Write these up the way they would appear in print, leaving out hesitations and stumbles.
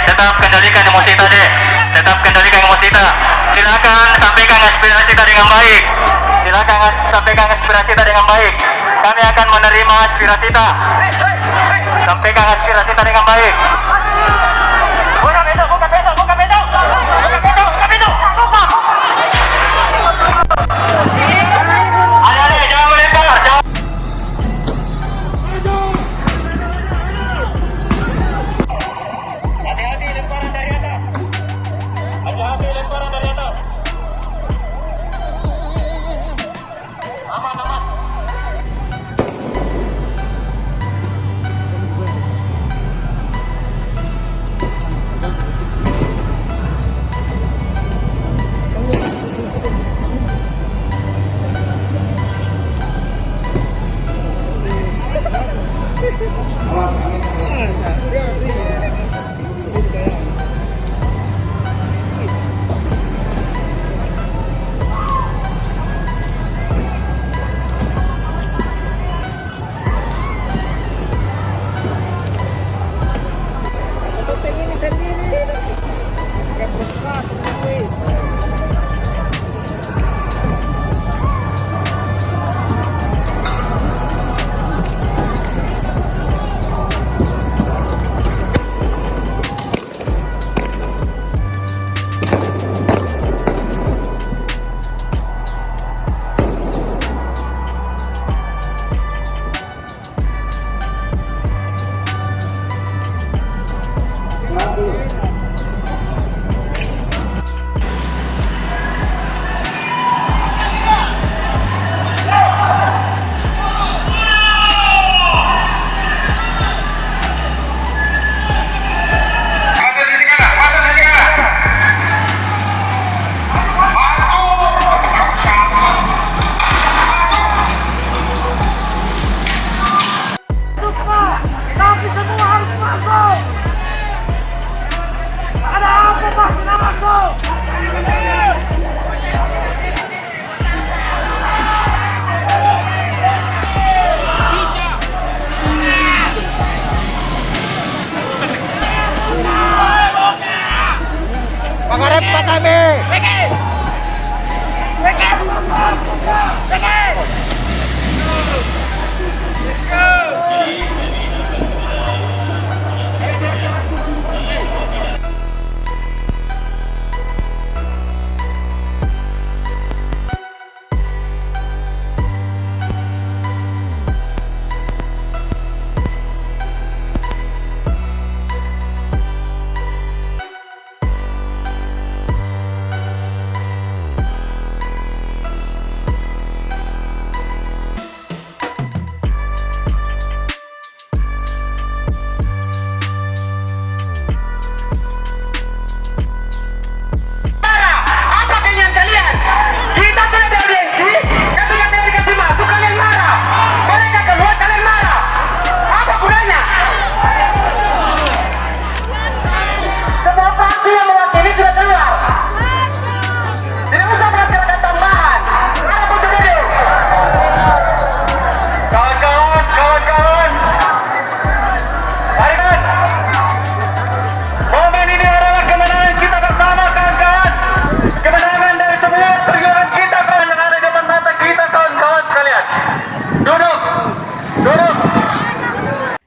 Tetap kendalikan emosi tadi. Tetap kendalikan emosi tadi. Silakan sampaikan aspirasi tadi dengan baik. Silakan sampaikan aspirasi tadi dengan baik. Kami akan menerima aspirasi tadi. Sampaikan aspirasi tadi dengan baik. Buka pintu, buka pintu, buka pintu. Buka pintu, buka pintu. Ayo, jangan melempar. Hati-hati lemparan dari atas. Hati-hati lemparan dari atas. Aman, aman. Pangarep pa kami!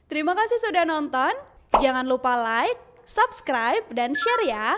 Terima kasih sudah nonton. Jangan lupa like, subscribe, dan share ya.